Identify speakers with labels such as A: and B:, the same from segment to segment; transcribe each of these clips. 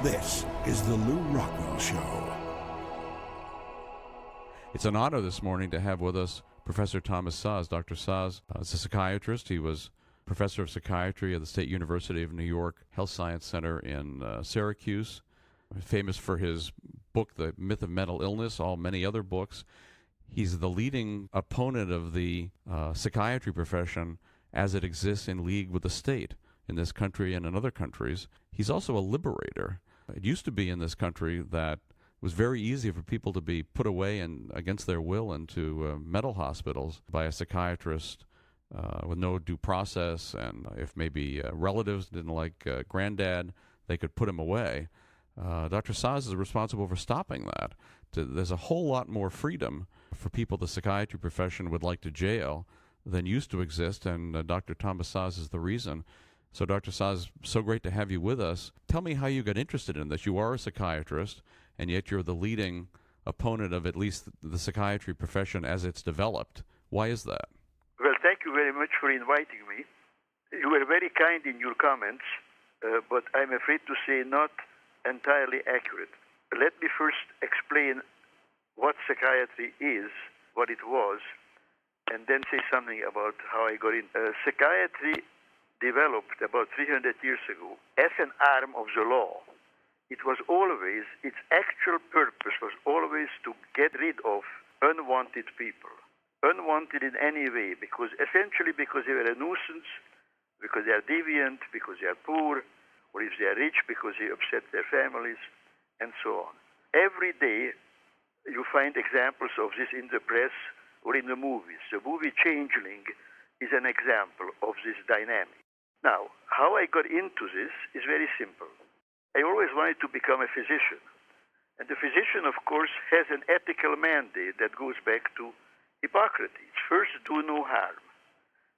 A: This is the Lew Rockwell Show.
B: It's an honor this morning to have with us Professor Thomas Szasz. Dr. Szasz is a psychiatrist. He was professor of psychiatry at the State University of New York Health Science Center in Syracuse, famous for his book, The Myth of Mental Illness, many other books. He's the leading opponent of the psychiatry profession as it exists in league with the state in this country and in other countries. He's also a liberator. It used to be in this country that it was very easy for people to be put away and against their will into mental hospitals by a psychiatrist with no due process, and if maybe relatives didn't like granddad, they could put him away. Dr. Szasz is responsible for stopping that. There's a whole lot more freedom for people the psychiatry profession would like to jail than used to exist, and Dr. Thomas Szasz is the reason. So, Dr. Szasz, so great to have you with us. Tell me how you got interested in this. You are a psychiatrist, and yet you're the leading opponent of at least the psychiatry profession as it's developed. Why is that?
C: Well, thank you very much for inviting me. You were very kind in your comments, but I'm afraid to say not entirely accurate. Let me first explain what psychiatry is, what it was, and then say something about how I got in. Psychiatry developed about 300 years ago as an arm of the law. Its actual purpose was always to get rid of unwanted people. Unwanted in any way, because they were a nuisance, because they are deviant, because they are poor, or if they are rich, because they upset their families, and so on. Every day you find examples of this in the press or in the movies. The movie Changeling is an example of this dynamic. Now, how I got into this is very simple. I always wanted to become a physician. And the physician, of course, has an ethical mandate that goes back to Hippocrates. First, do no harm.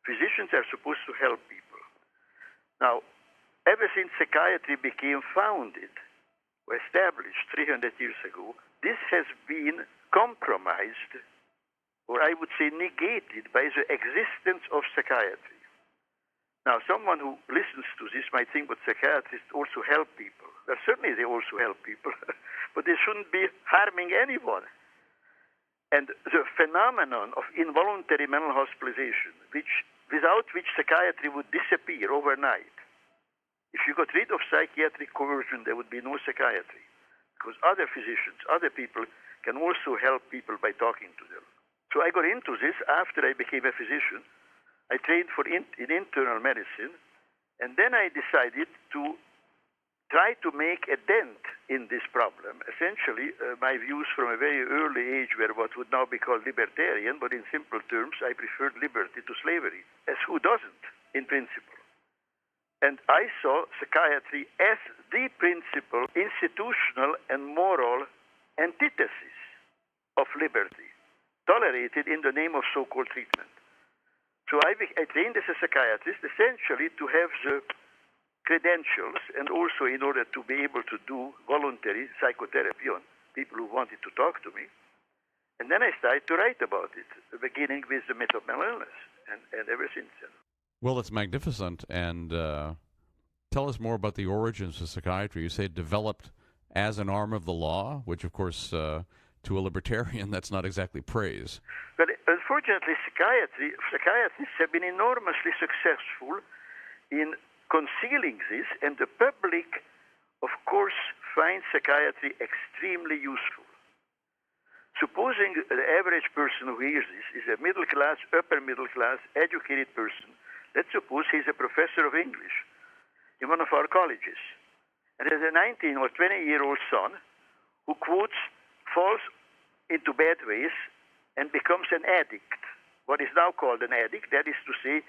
C: Physicians are supposed to help people. Now, ever since psychiatry became founded or established 300 years ago, this has been compromised, or I would say negated, by the existence of psychiatry. Now, someone who listens to this might think, but psychiatrists also help people. Well, certainly they also help people, but they shouldn't be harming anyone. And the phenomenon of involuntary mental hospitalization, without which psychiatry would disappear overnight. If you got rid of psychiatric coercion, there would be no psychiatry, because other physicians, other people can also help people by talking to them. So I got into this after I became a physician. I trained in internal medicine, and then I decided to try to make a dent in this problem. Essentially, my views from a very early age were what would now be called libertarian, but in simple terms, I preferred liberty to slavery, as who doesn't, in principle. And I saw psychiatry as the principal institutional and moral antithesis of liberty, tolerated in the name of so-called treatment. So I trained as a psychiatrist essentially to have the credentials and also in order to be able to do voluntary psychotherapy on people who wanted to talk to me. And then I started to write about it, beginning with the myth of mental illness, and ever since then.
B: Well, it's magnificent. And tell us more about the origins of psychiatry. You say it developed as an arm of the law, which, of course, to a libertarian, that's not exactly praise.
C: But unfortunately, psychiatrists have been enormously successful in concealing this, and the public, of course, finds psychiatry extremely useful. Supposing the average person who hears this is a middle class, upper middle class, educated person, let's suppose he's a professor of English in one of our colleges, and has a 19 or 20-year-old son who falls into bad ways and becomes an addict, what is now called an addict. That is to say,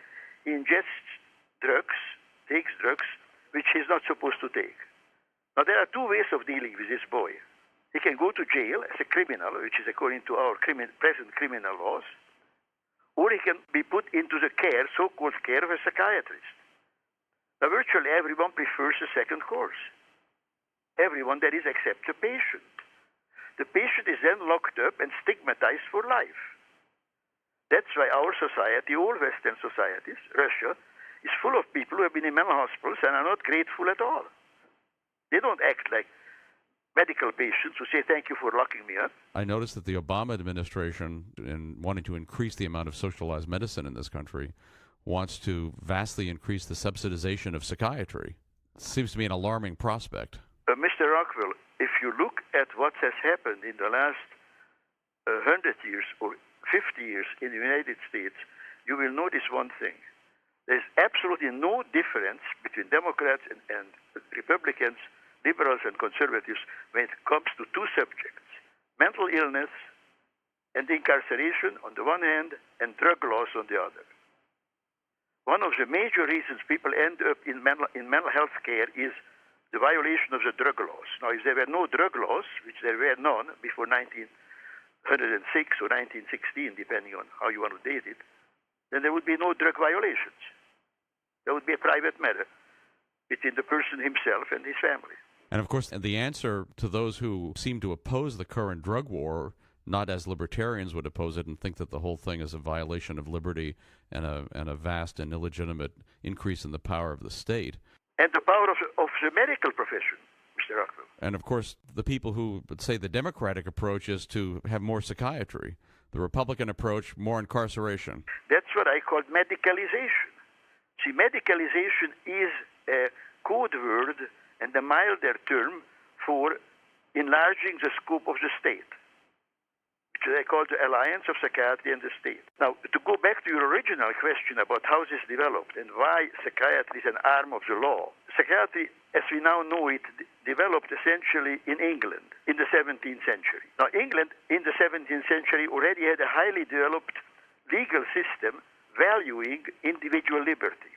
C: he ingests drugs, takes drugs, which he's not supposed to take. Now, there are two ways of dealing with this boy. He can go to jail as a criminal, which is according to our present criminal laws, or he can be put into the so-called care of a psychiatrist. Now, virtually everyone prefers the second course. Everyone, that is, except the patient. The patient is then locked up and stigmatized for life. That's why our society, all Western societies, Russia, is full of people who have been in mental hospitals and are not grateful at all. They don't act like medical patients who say, thank you for locking me up.
B: I noticed that the Obama administration, in wanting to increase the amount of socialized medicine in this country, wants to vastly increase the subsidization of psychiatry. It seems to be an alarming prospect.
C: Mr. Rockwell, if you look at what has happened in the last 100 years or 50 years in the United States, you will notice one thing. There's absolutely no difference between Democrats and Republicans, liberals and conservatives, when it comes to two subjects: mental illness and incarceration on the one hand, and drug laws on the other. One of the major reasons people end up in mental health care is the violation of the drug laws. Now, if there were no drug laws, which there were none before 1906 or 1916, depending on how you want to date it, then there would be no drug violations. That would be a private matter between the person himself and his family.
B: And of course, the answer to those who seem to oppose the current drug war, not as libertarians would oppose it and think that the whole thing is a violation of liberty and a vast and illegitimate increase in the power of the state.
C: And the power of the medical profession, Mr. Rockwell.
B: And of course, the people who would say the Democratic approach is to have more psychiatry. The Republican approach, more incarceration.
C: That's what I call medicalization. See, medicalization is a code word and a milder term for enlarging the scope of the state, which I call the alliance of psychiatry and the state. Now, to go back to your original question about how this developed and why psychiatry is an arm of the law, psychiatry, as we now know it, developed essentially in England in the 17th century. Now, England in the 17th century already had a highly developed legal system valuing individual liberty.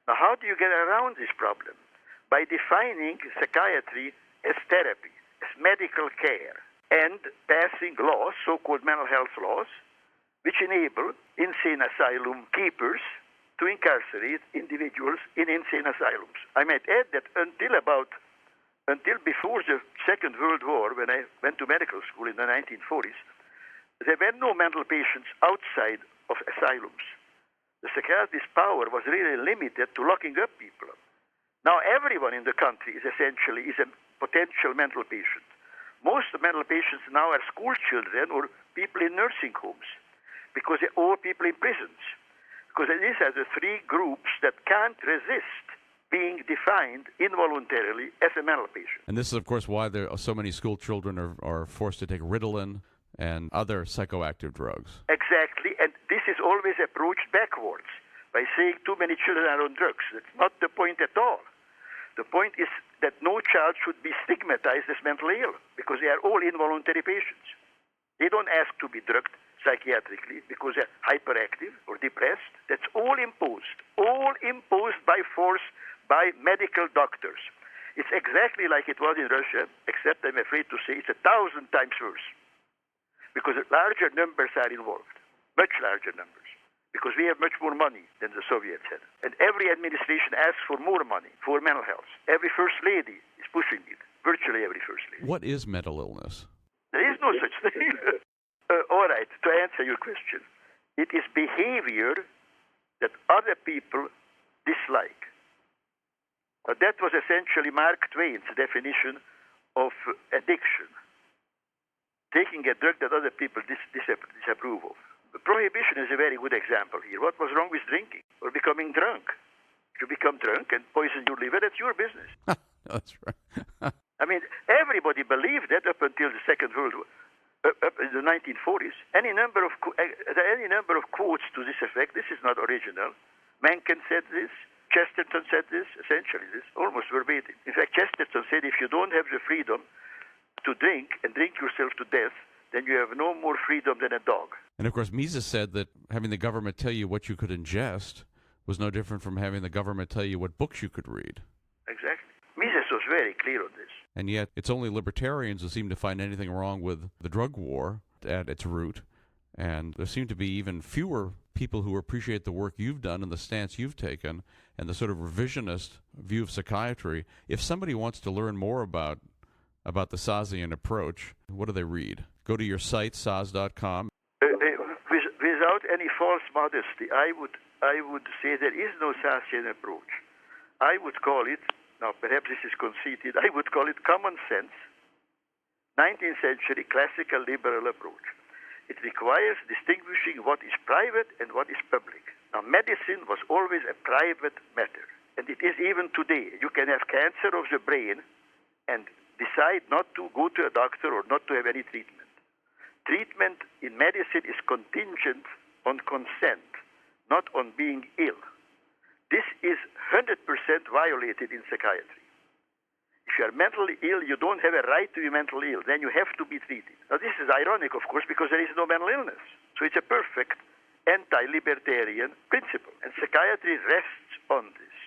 C: Now, how do you get around this problem? By defining psychiatry as therapy, as medical care, and passing laws, so-called mental health laws, which enable insane asylum keepers to incarcerate individuals in insane asylums. I might add that until before the Second World War, when I went to medical school in the 1940s, there were no mental patients outside of asylums. The psychiatrist's power was really limited to locking up people. Now everyone in the country is a potential mental patient. Most of the mental patients now are school children or people in nursing homes because they're all people in prisons. Because these are the three groups that can't resist being defined involuntarily as a mental patient.
B: And this is, of course, why there are so many school children are forced to take Ritalin and other psychoactive drugs.
C: Exactly, and this is always approached backwards by saying too many children are on drugs. That's not the point at all. The point is that no child should be stigmatized as mentally ill because they are all involuntary patients. They don't ask to be drugged psychiatrically because they're hyperactive or depressed. That's all imposed by force by medical doctors. It's exactly like it was in Russia, except I'm afraid to say it's 1,000 times worse because larger numbers are involved, much larger numbers, because we have much more money than the Soviets had. And every administration asks for more money for mental health. Every first lady is pushing it, virtually every first lady.
B: What is mental illness?
C: There is no such thing. All right, to answer your question, it is behavior that other people dislike. That was essentially Mark Twain's definition of addiction. Taking a drug that other people disapprove of. Prohibition is a very good example here. What was wrong with drinking or becoming drunk? If you become drunk and poison your liver, that's your business.
B: That's right.
C: I mean, everybody believed that up until the Second World War, up in the 1940s. Any number of quotes to this effect. This is not original. Mencken said this. Chesterton said this. Essentially, this almost verbatim. In fact, Chesterton said, if you don't have the freedom to drink and drink yourself to death, then you have no more freedom than a dog.
B: And of course, Mises said that having the government tell you what you could ingest was no different from having the government tell you what books you could read.
C: Exactly. Mises was very clear on this.
B: And yet, it's only libertarians who seem to find anything wrong with the drug war at its root. And there seem to be even fewer people who appreciate the work you've done and the stance you've taken and the sort of revisionist view of psychiatry. If somebody wants to learn more about the Szazian approach, what do they read? Go to your site, Szasz.com.
C: Without any false modesty, I would say there is no Szazian approach. I would call it now perhaps this is conceited, I would call it common sense, 19th century classical liberal approach. It requires distinguishing what is private and what is public. Now, medicine was always a private matter, and it is even today. You can have cancer of the brain and decide not to go to a doctor or not to have any treatment. Treatment in medicine is contingent on consent, not on being ill. This is 100% violated in psychiatry. If you are mentally ill, you don't have a right to be mentally ill. Then you have to be treated. Now, this is ironic, of course, because there is no mental illness. So it's a perfect anti-libertarian principle. And psychiatry rests on this.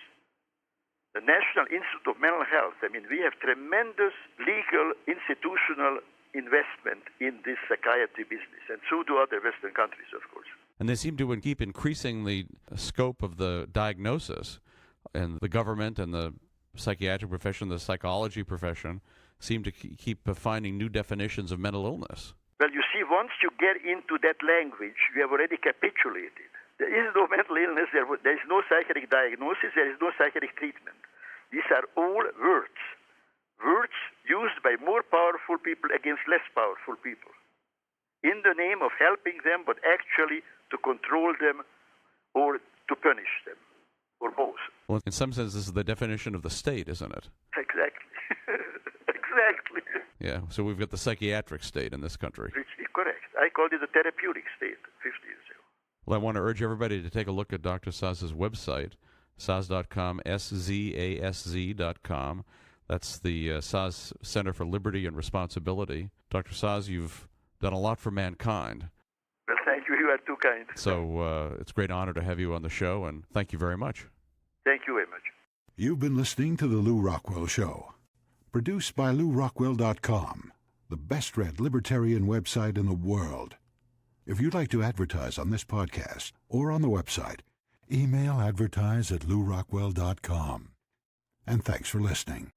C: The National Institute of Mental Health, I mean, we have tremendous legal, institutional investment in this psychiatry business. And so do other Western countries, of course.
B: And they seem to keep increasing the scope of the diagnosis, and the government and the psychiatric profession, the psychology profession, seem to keep finding new definitions of mental illness.
C: Well, you see, once you get into that language, you have already capitulated. There is no mental illness, there is no psychiatric diagnosis, there is no psychiatric treatment. These are all words. Words used by more powerful people against less powerful people. In the name of helping them, but actually to control them or to punish them, or both.
B: Well, in some sense, this is the definition of the state, isn't it?
C: Exactly. Exactly.
B: Yeah, so we've got the psychiatric state in this country.
C: Correct. I called it the therapeutic state 50 years ago.
B: Well, I want to urge everybody to take a look at Dr. Szasz's website, szaz.com, szaz.com. That's the Szasz Center for Liberty and Responsibility. Dr. Szasz, you've done a lot for mankind.
C: Well, thank you. You are too kind.
B: So it's a great honor to have you on the show, and thank you very much.
C: Thank you very much.
A: You've been listening to The Lew Rockwell Show. Produced by LewRockwell.com, the best-read libertarian website in the world. If you'd like to advertise on this podcast or on the website, email advertise@LewRockwell.com. And thanks for listening.